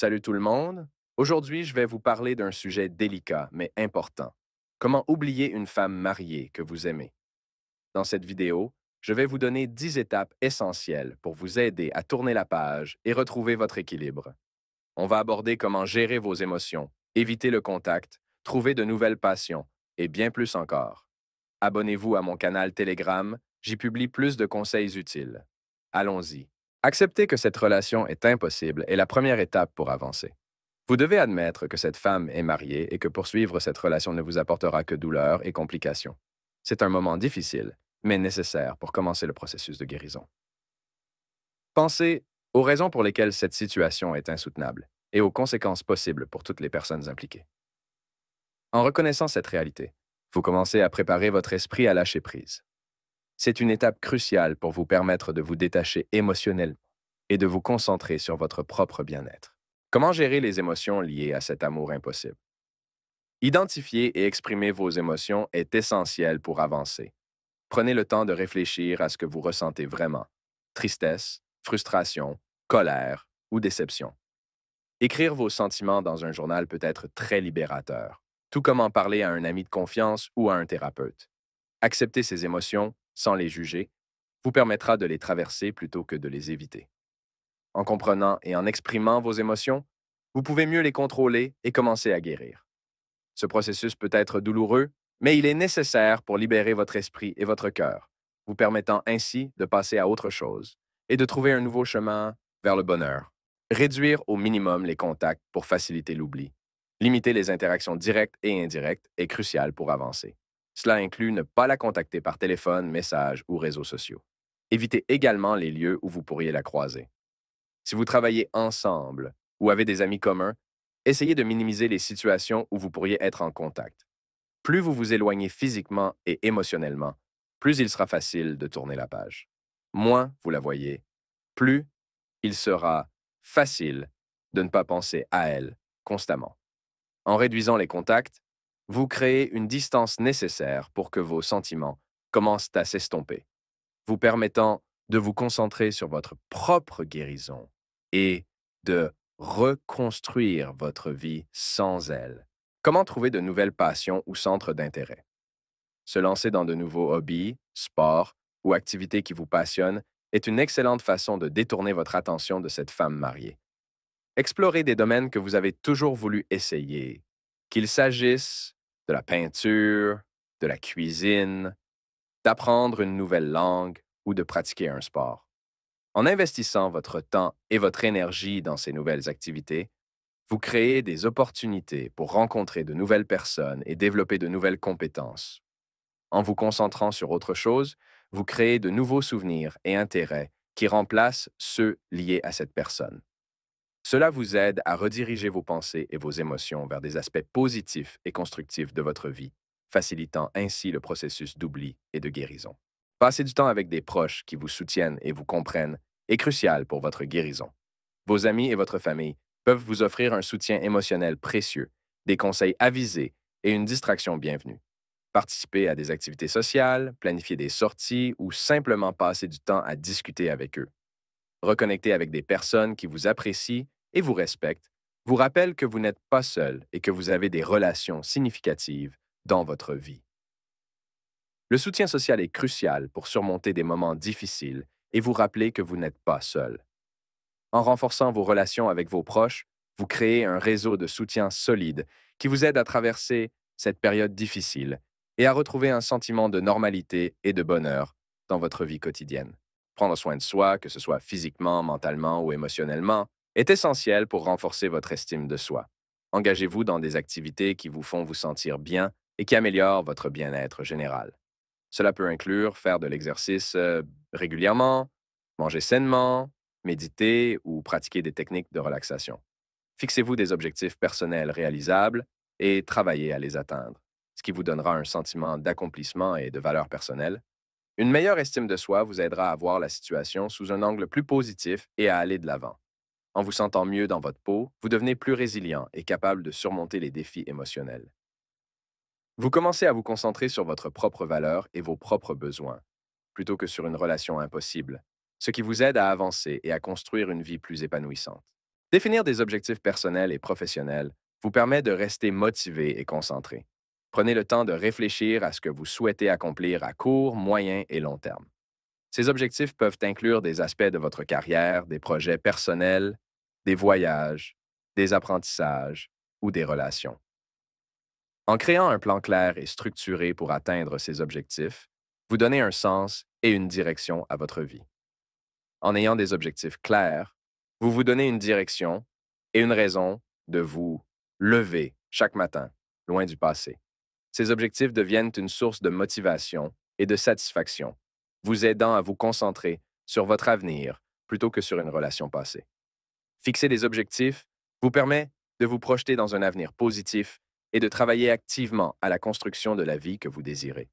Salut tout le monde. Aujourd'hui, je vais vous parler d'un sujet délicat mais important. Comment oublier une femme mariée que vous aimez? Dans cette vidéo, je vais vous donner 10 étapes essentielles pour vous aider à tourner la page et retrouver votre équilibre. On va aborder comment gérer vos émotions, éviter le contact, trouver de nouvelles passions et bien plus encore. Abonnez-vous à mon canal Telegram, j'y publie plus de conseils utiles. Allons-y. Accepter que cette relation est impossible est la première étape pour avancer. Vous devez admettre que cette femme est mariée et que poursuivre cette relation ne vous apportera que douleur et complications. C'est un moment difficile, mais nécessaire pour commencer le processus de guérison. Pensez aux raisons pour lesquelles cette situation est insoutenable et aux conséquences possibles pour toutes les personnes impliquées. En reconnaissant cette réalité, vous commencez à préparer votre esprit à lâcher prise. C'est une étape cruciale pour vous permettre de vous détacher émotionnellement et de vous concentrer sur votre propre bien-être. Comment gérer les émotions liées à cet amour impossible? Identifier et exprimer vos émotions est essentiel pour avancer. Prenez le temps de réfléchir à ce que vous ressentez vraiment. Tristesse, frustration, colère ou déception. Écrire vos sentiments dans un journal peut être très libérateur, tout comme en parler à un ami de confiance ou à un thérapeute. Accepter ces émotions, sans les juger, vous permettra de les traverser plutôt que de les éviter. En comprenant et en exprimant vos émotions, vous pouvez mieux les contrôler et commencer à guérir. Ce processus peut être douloureux, mais il est nécessaire pour libérer votre esprit et votre cœur, vous permettant ainsi de passer à autre chose et de trouver un nouveau chemin vers le bonheur. Réduire au minimum les contacts pour faciliter l'oubli. Limiter les interactions directes et indirectes est crucial pour avancer. Cela inclut ne pas la contacter par téléphone, message ou réseaux sociaux. Évitez également les lieux où vous pourriez la croiser. Si vous travaillez ensemble ou avez des amis communs, essayez de minimiser les situations où vous pourriez être en contact. Plus vous vous éloignez physiquement et émotionnellement, plus il sera facile de tourner la page. Moins vous la voyez, plus il sera facile de ne pas penser à elle constamment. En réduisant les contacts, vous créez une distance nécessaire pour que vos sentiments commencent à s'estomper, vous permettant de vous concentrer sur votre propre guérison et de reconstruire votre vie sans elle. Comment trouver de nouvelles passions ou centres d'intérêt? Se lancer dans de nouveaux hobbies, sports ou activités qui vous passionnent est une excellente façon de détourner votre attention de cette femme mariée. Explorez des domaines que vous avez toujours voulu essayer, qu'il s'agisse de la peinture, de la cuisine, d'apprendre une nouvelle langue ou de pratiquer un sport. En investissant votre temps et votre énergie dans ces nouvelles activités, vous créez des opportunités pour rencontrer de nouvelles personnes et développer de nouvelles compétences. En vous concentrant sur autre chose, vous créez de nouveaux souvenirs et intérêts qui remplacent ceux liés à cette personne. Cela vous aide à rediriger vos pensées et vos émotions vers des aspects positifs et constructifs de votre vie, facilitant ainsi le processus d'oubli et de guérison. Passer du temps avec des proches qui vous soutiennent et vous comprennent est crucial pour votre guérison. Vos amis et votre famille peuvent vous offrir un soutien émotionnel précieux, des conseils avisés et une distraction bienvenue. Participer à des activités sociales, planifier des sorties ou simplement passer du temps à discuter avec eux. Reconnecter avec des personnes qui vous apprécient et vous respectent vous rappelle que vous n'êtes pas seul et que vous avez des relations significatives dans votre vie. Le soutien social est crucial pour surmonter des moments difficiles et vous rappeler que vous n'êtes pas seul. En renforçant vos relations avec vos proches, vous créez un réseau de soutien solide qui vous aide à traverser cette période difficile et à retrouver un sentiment de normalité et de bonheur dans votre vie quotidienne. Prendre soin de soi, que ce soit physiquement, mentalement ou émotionnellement, est essentiel pour renforcer votre estime de soi. Engagez-vous dans des activités qui vous font vous sentir bien et qui améliorent votre bien-être général. Cela peut inclure faire de l'exercice régulièrement, manger sainement, méditer ou pratiquer des techniques de relaxation. Fixez-vous des objectifs personnels réalisables et travaillez à les atteindre, ce qui vous donnera un sentiment d'accomplissement et de valeur personnelle. Une meilleure estime de soi vous aidera à voir la situation sous un angle plus positif et à aller de l'avant. En vous sentant mieux dans votre peau, vous devenez plus résilient et capable de surmonter les défis émotionnels. Vous commencez à vous concentrer sur votre propre valeur et vos propres besoins, plutôt que sur une relation impossible, ce qui vous aide à avancer et à construire une vie plus épanouissante. Définir des objectifs personnels et professionnels vous permet de rester motivé et concentré. Prenez le temps de réfléchir à ce que vous souhaitez accomplir à court, moyen et long terme. Ces objectifs peuvent inclure des aspects de votre carrière, des projets personnels, des voyages, des apprentissages ou des relations. En créant un plan clair et structuré pour atteindre ces objectifs, vous donnez un sens et une direction à votre vie. En ayant des objectifs clairs, vous vous donnez une direction et une raison de vous lever chaque matin, loin du passé. Ces objectifs deviennent une source de motivation et de satisfaction, vous aidant à vous concentrer sur votre avenir plutôt que sur une relation passée. Fixer des objectifs vous permet de vous projeter dans un avenir positif et de travailler activement à la construction de la vie que vous désirez.